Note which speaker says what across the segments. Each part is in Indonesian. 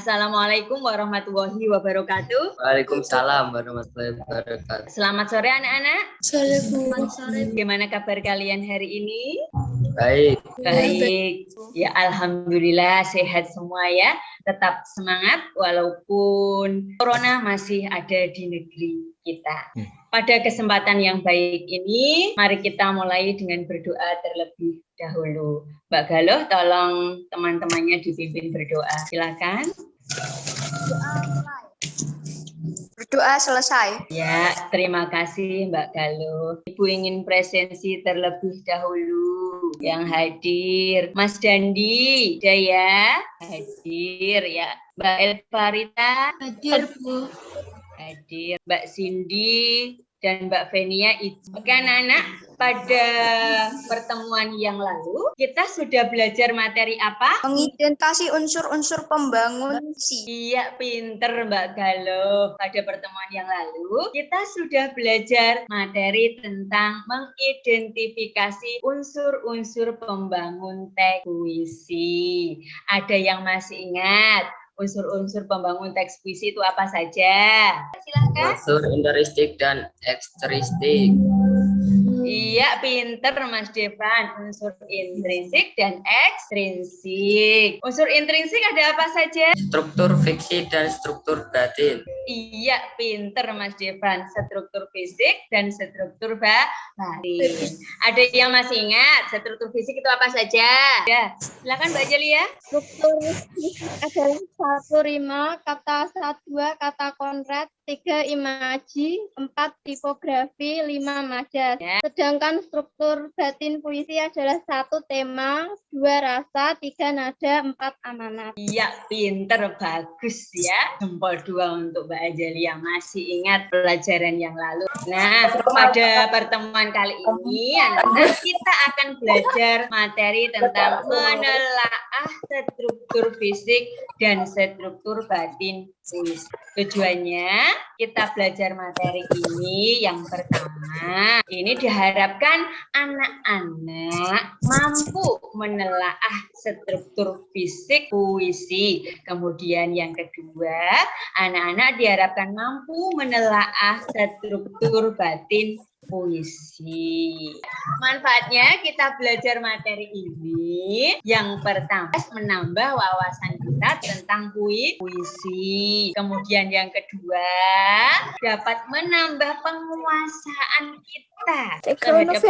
Speaker 1: Assalamualaikum warahmatullahi wabarakatuh.
Speaker 2: Waalaikumsalam warahmatullahi wabarakatuh.
Speaker 1: Selamat sore anak-anak.
Speaker 3: Selamat sore.
Speaker 1: Bagaimana kabar kalian hari ini?
Speaker 2: Baik.
Speaker 1: Baik. Ya alhamdulillah sehat semua ya. Tetap semangat walaupun corona masih ada di negeri kita. Pada kesempatan yang baik ini, mari kita mulai dengan berdoa terlebih dahulu. Mbak Galuh, tolong teman-temannya dipimpin berdoa. Silakan.
Speaker 3: Berdoa selesai.
Speaker 1: Ya, terima kasih Mbak Galuh. Ibu ingin presensi terlebih dahulu yang hadir. Mas Dandi, Daya, hadir ya. Mbak Elvarita,
Speaker 3: Hadir, Bu.
Speaker 1: hadir. Mbak Cindy dan Mbak Venia itu. Oke anak-anak, pada pertemuan yang lalu kita sudah belajar materi apa?
Speaker 3: Mengidentifikasi unsur-unsur pembangun visi.
Speaker 1: Iya, pinter Mbak Galuh. Pada pertemuan yang lalu, kita sudah belajar materi tentang mengidentifikasi unsur-unsur pembangun teks puisi. Ada yang masih ingat unsur-unsur pembangun teks puisi itu apa saja? Silakan.
Speaker 2: Unsur interistik dan ekstristik.
Speaker 1: Iya, pinter Mas Devan. Unsur intrinsik dan ekstrinsik. Unsur intrinsik ada apa saja?
Speaker 2: Struktur fiksi dan struktur batin.
Speaker 1: Iya, pinter Mas Devan. Struktur fisik dan struktur batin. Ada yang masih ingat struktur fisik itu apa saja? Ya, silakan Mbak Jelia.
Speaker 4: Struktur fisik adalah 1 rima, kata 1-2, kata konrad, 3 imaji, 4 tipografi, 5 majas.
Speaker 1: Ya.
Speaker 4: Sedangkan struktur batin puisi adalah 1 tema, 2 rasa, 3 nada, 4 amanat.
Speaker 1: Iya, pinter, bagus ya. Jempol 2 untuk Mbak Ajali yang masih ingat pelajaran yang lalu. Nah, pada pertemuan kali ini anak-anak kita akan belajar materi tentang menelaah struktur fisik dan struktur batin puisi. Tujuannya kita belajar materi ini yang pertama, ini diharapkan anak-anak mampu menelaah struktur fisik puisi. Kemudian yang kedua, anak-anak diharapkan mampu menelaah struktur batin puisi. Manfaatnya kita belajar materi ini. Yang pertama, menambah wawasan kita tentang puisi. Kemudian yang kedua, dapat menambah penguasaan kita terhadap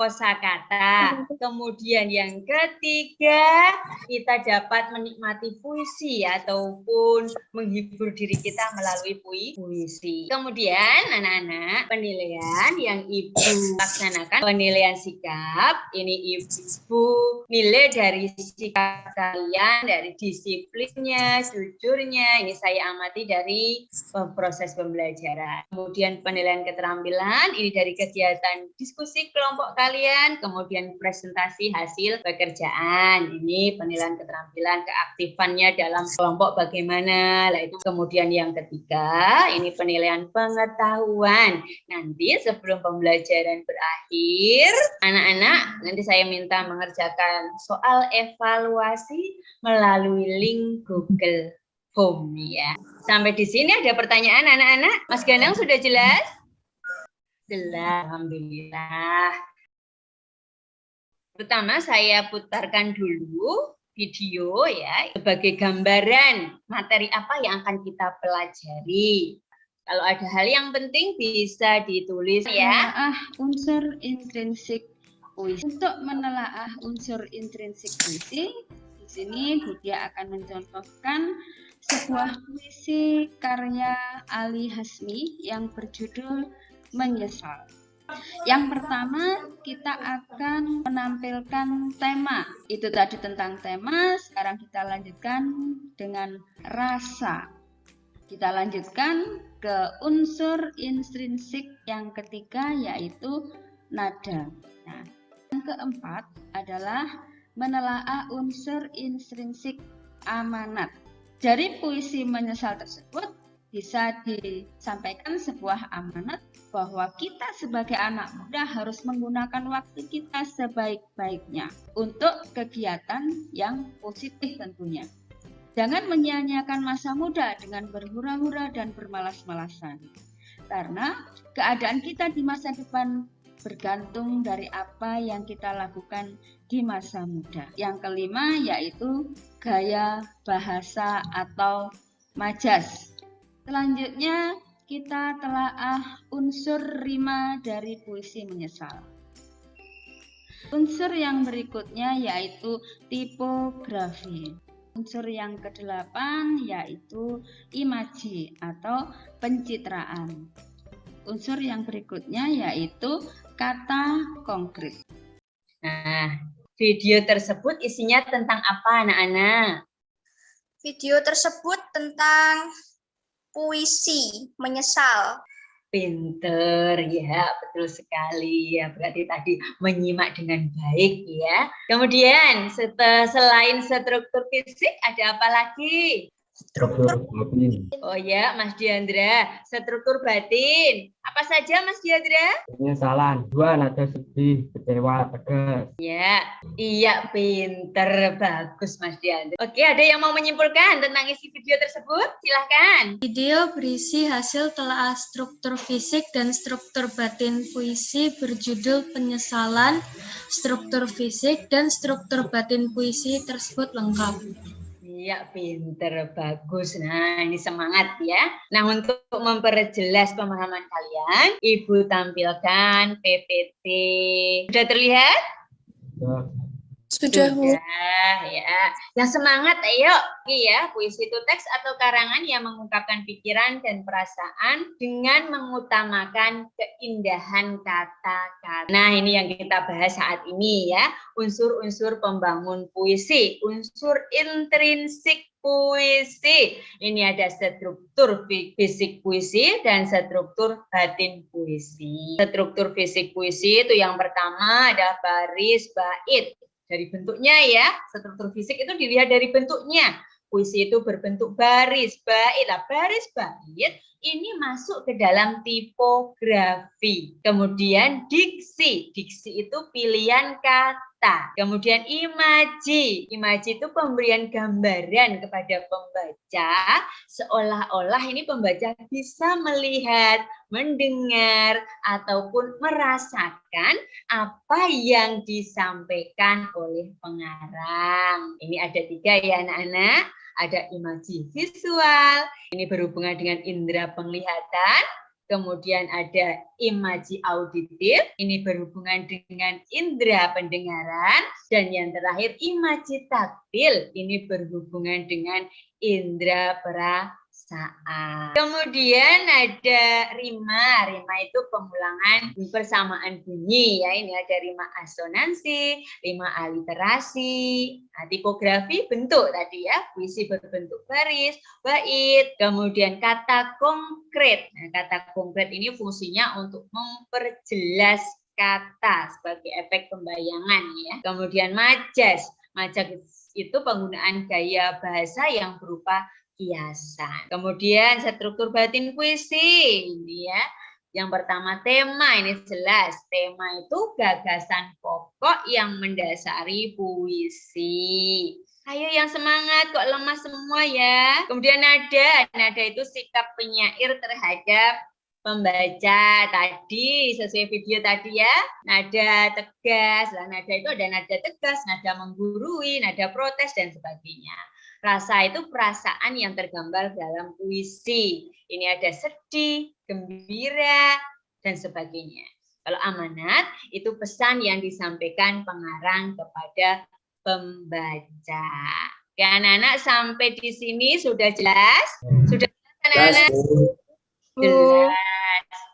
Speaker 1: kosakata. Kemudian yang ketiga, kita dapat menikmati puisi ataupun menghibur diri kita melalui puisi. Kemudian anak-anak, penilaian yang Ibu laksanakan, penilaian sikap, ini Ibu nilai dari sikap kalian, dari disiplinnya, jujurnya, ini saya amati dari proses pembelajaran. Kemudian penilaian keterampilan, ini dari kegiatan diskusi kelompok kalian, kemudian presentasi hasil pekerjaan. Ini penilaian keterampilan, keaktifannya dalam kelompok bagaimana. Lah itu kemudian yang ketiga, ini penilaian pengetahuan. Nanti sebelum pembelajaran berakhir, anak-anak nanti saya minta mengerjakan soal evaluasi melalui link Google Form ya. Sampai di sini ada pertanyaan anak-anak? Mas Ganang sudah jelas? Jelas, alhamdulillah. Pertama saya putarkan dulu video ya sebagai gambaran materi apa yang akan kita pelajari. Kalau ada hal yang penting bisa ditulis ya.
Speaker 5: Menelaah unsur intrinsik puisi. Untuk menelaah unsur intrinsik puisi, di sini Budia akan mencontohkan sebuah puisi karya Ali Hasmi yang berjudul Menyesal. Yang pertama, kita akan menampilkan tema. Itu tadi tentang tema, sekarang kita lanjutkan dengan rasa. Kita lanjutkan ke unsur intrinsik yang ketiga, yaitu nada. Nah, yang keempat adalah menelaah unsur intrinsik amanat. Dari puisi Menyesal tersebut, bisa disampaikan sebuah amanat bahwa kita sebagai anak muda harus menggunakan waktu kita sebaik-baiknya untuk kegiatan yang positif tentunya. Jangan menyia-nyiakan masa muda dengan berhura-hura dan bermalas-malasan. Karena keadaan kita di masa depan bergantung dari apa yang kita lakukan di masa muda. Yang kelima yaitu gaya bahasa atau majas. Selanjutnya kita telaah unsur rima dari puisi menyesal. Unsur yang berikutnya yaitu tipografi. Unsur yang kedelapan yaitu imaji atau pencitraan. Unsur yang berikutnya yaitu kata konkret.
Speaker 1: Nah, video tersebut isinya tentang apa anak-anak?
Speaker 3: Video tersebut tentang puisi menyesal.
Speaker 1: Pinter ya, betul sekali ya. Berarti tadi menyimak dengan baik ya. Kemudian selain struktur fisik ada apa lagi?
Speaker 3: Struktur
Speaker 1: Oh ya, Mas Diandra, struktur batin. Apa saja Mas Diandra?
Speaker 6: Penyesalan, dua nada sedih, kecewa, tegas.
Speaker 1: Ya, iya pinter, bagus Mas Diandra. Oke, ada yang mau menyimpulkan tentang isi video tersebut? Silahkan.
Speaker 7: Video berisi hasil telaah struktur fisik dan struktur batin puisi berjudul Penyesalan. Struktur fisik dan struktur batin puisi tersebut lengkap.
Speaker 1: Iya, pinter, bagus. Nah, ini semangat ya. Nah, untuk memperjelas pemahaman kalian, Ibu tampilkan PPT. Sudah terlihat?
Speaker 7: Sudah, Bu.
Speaker 1: Ya. Yang semangat, ayo. Ya, puisi itu teks atau karangan yang mengungkapkan pikiran dan perasaan dengan mengutamakan keindahan kata-kata. Nah, ini yang kita bahas saat ini ya. Unsur-unsur pembangun puisi, unsur intrinsik puisi. Ini ada struktur fisik puisi dan struktur batin puisi. Struktur fisik puisi itu yang pertama ada baris bait. Dari bentuknya ya, struktur fisik itu dilihat dari bentuknya. Puisi itu berbentuk baris bait. Nah, baris bait ini masuk ke dalam tipografi. Kemudian diksi. Diksi itu pilihan kata. Kemudian imaji. Imaji itu pemberian gambaran kepada pembaca. Seolah-olah ini pembaca bisa melihat, mendengar, ataupun merasakan apa yang disampaikan oleh pengarang. Ini ada 3 ya anak-anak. Ada imaji visual, ini berhubungan dengan indera penglihatan. Kemudian ada imaji auditif, ini berhubungan dengan indera pendengaran. Dan yang terakhir imaji taktil, ini berhubungan dengan indera perasaan. Kemudian ada rima. Rima itu pengulangan persamaan bunyi ya. Ini ada rima asonansi, rima aliterasi. Nah, tipografi bentuk tadi ya. Puisi berbentuk baris, bait. Kemudian kata konkret. Nah, kata konkret ini fungsinya untuk memperjelas kata sebagai efek pembayangan ya. Kemudian majas. Majas itu penggunaan gaya bahasa yang berupa kiasan. Kemudian struktur batin puisi ini ya. Yang pertama tema, ini jelas. Tema itu gagasan pokok yang mendasari puisi. Ayo yang semangat, kok lemah semua ya. Kemudian nada itu sikap penyair terhadap pembaca tadi sesuai video tadi ya. Nada tegas, nada itu ada nada tegas, nada menggurui, nada protes dan sebagainya. Rasa itu perasaan yang tergambar dalam puisi. Ini ada sedih, gembira, dan sebagainya. Kalau amanat, itu pesan yang disampaikan pengarang kepada pembaca. Oke, anak-anak sampai di sini sudah jelas? Sudah jelas, anak-anak? Jelas.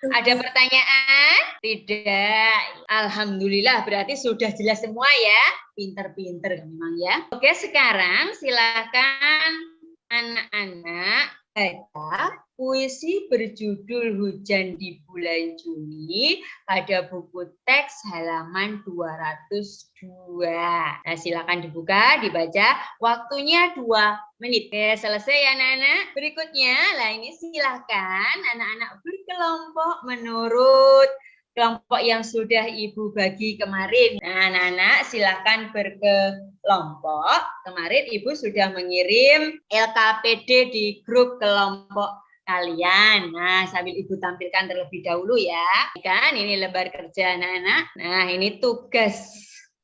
Speaker 1: Ada pertanyaan? Tidak. Alhamdulillah berarti sudah jelas semua ya. Pinter-pinter memang ya. Oke, sekarang silakan anak-anak baca puisi berjudul Hujan di Bulan Juni pada buku teks halaman 202. Nah, silakan dibuka, dibaca. Waktunya 2 menit. Oke, selesai ya anak-anak. Berikutnya, lah ini silakan anak-anak berkelompok menurut kelompok yang sudah Ibu bagi kemarin. Nah, anak-anak silahkan berkelompok. Kemarin Ibu sudah mengirim LKPD di grup kelompok kalian. Nah, sambil Ibu tampilkan terlebih dahulu ya. Kan ini lembar kerja anak-anak. Nah, ini tugas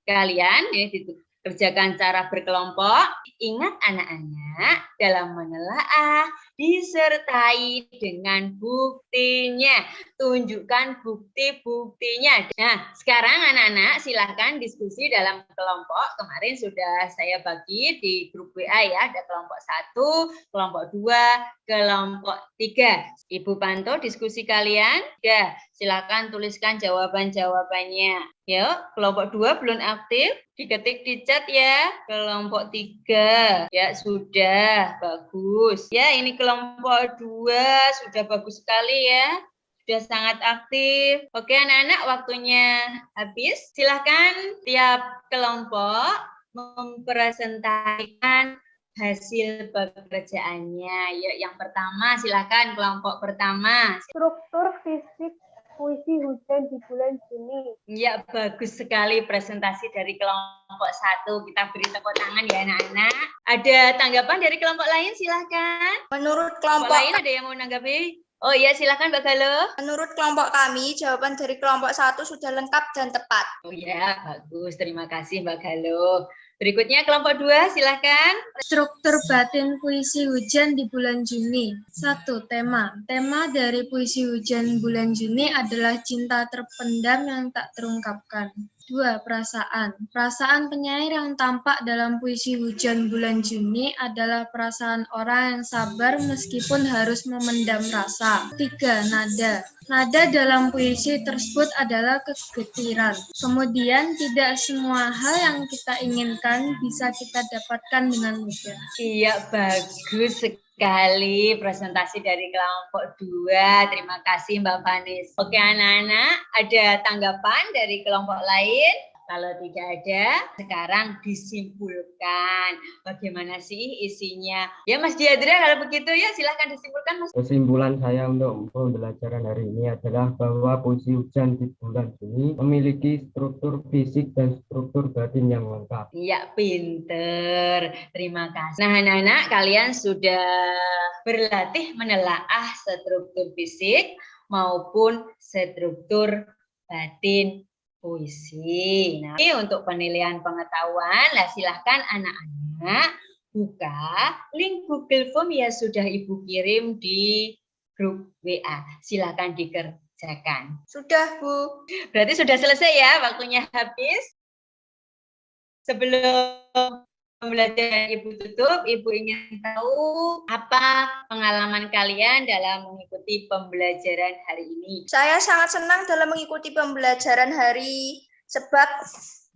Speaker 1: kalian. Ini kerjakan cara berkelompok. Ingat anak-anak, dalam menelaah disertai dengan buktinya. Tunjukkan bukti-buktinya. Nah, sekarang anak-anak silahkan diskusi dalam kelompok. Kemarin sudah saya bagi di grup WA ya. Ada kelompok 1, kelompok 2, kelompok 3. Ibu pantau diskusi kalian. Ya, silahkan tuliskan jawaban-jawabannya. Yuk, kelompok 2 belum aktif. Diketik di chat ya. Kelompok 3. Ya, sudah. Bagus. Ya, ini kelompok 2 sudah bagus sekali ya. Sudah sangat aktif. Oke anak-anak, waktunya habis. Silahkan tiap kelompok mempresentasikan hasil pekerjaannya. Ya, yang pertama silahkan kelompok pertama.
Speaker 4: Struktur fisik puisi hujan di bulan Juni.
Speaker 1: Ya, bagus sekali presentasi dari kelompok 1. Kita beri tepuk tangan ya anak-anak. Ada tanggapan dari kelompok lain? Silahkan.
Speaker 3: Menurut
Speaker 1: Kelompok
Speaker 3: kelompok
Speaker 1: lain ada yang mau menanggapi? Oh iya, silahkan Mbak Galuh.
Speaker 3: menurut kelompok kami, jawaban dari kelompok 1 sudah lengkap dan tepat.
Speaker 1: Oh ya, bagus. Terima kasih Mbak Galuh. Berikutnya kelompok 2, silahkan.
Speaker 7: Struktur batin puisi hujan di bulan Juni. 1. Tema. Tema dari puisi hujan bulan Juni adalah cinta terpendam yang tak terungkapkan. 2. Perasaan. Perasaan penyair yang tampak dalam puisi hujan bulan Juni adalah perasaan orang yang sabar meskipun harus memendam rasa. 3. Nada. Nada dalam puisi tersebut adalah kegetiran. Kemudian tidak semua hal yang kita inginkan bisa kita dapatkan dengan mudah.
Speaker 1: Iya, bagus sekali presentasi dari kelompok 2. Terima kasih Mbak Vanis. Oke anak-anak, ada tanggapan dari kelompok lain? Kalau tidak ada, sekarang disimpulkan. Bagaimana sih isinya? Ya Mas Diadra, kalau begitu ya silahkan disimpulkan Mas.
Speaker 6: Kesimpulan saya untuk pembelajaran hari ini adalah bahwa puisi hujan di bulan Juni memiliki struktur fisik dan struktur batin yang lengkap.
Speaker 1: Iya, pinter. Terima kasih. Nah, anak-anak, kalian sudah berlatih menelaah struktur fisik maupun struktur batin puisi. Nah, ini untuk penilaian pengetahuan, lah silahkan anak-anak buka link Google Form yang sudah Ibu kirim di grup WA. Silahkan dikerjakan.
Speaker 3: Sudah, Bu.
Speaker 1: Berarti sudah selesai ya, waktunya habis. Sebelum pembelajaran Ibu tutup, Ibu ingin tahu apa pengalaman kalian dalam mengikuti pembelajaran hari ini.
Speaker 3: Saya sangat senang dalam mengikuti pembelajaran hari sebab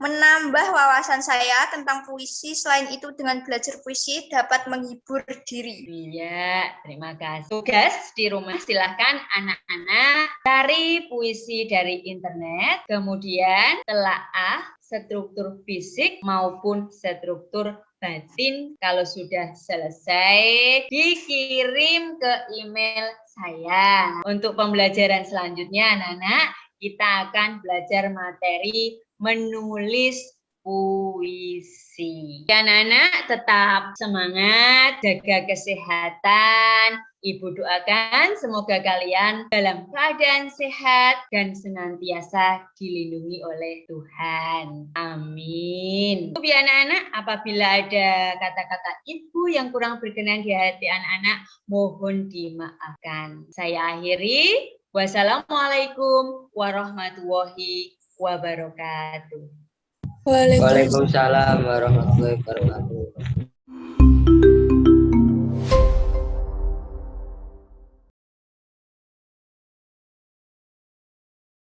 Speaker 3: menambah wawasan saya tentang puisi. Selain itu, dengan belajar puisi dapat menghibur diri.
Speaker 1: Iya, terima kasih. Tugas di rumah silahkan anak-anak cari puisi dari internet, kemudian telaah struktur fisik maupun struktur batin. Kalau sudah selesai, dikirim ke email saya. Untuk pembelajaran selanjutnya, anak-anak, kita akan belajar materi menulis puisi. Anak-anak tetap semangat, jaga kesehatan. Ibu doakan semoga kalian dalam keadaan sehat dan senantiasa dilindungi oleh Tuhan. Amin. Ya anak-anak, apabila ada kata-kata Ibu yang kurang berkenan di hati anak-anak, mohon dimaafkan. Saya akhiri. Wassalamualaikum warahmatullahi wabarakatuh.
Speaker 2: Waalaikumsalam warahmatullahi wabarakatuh.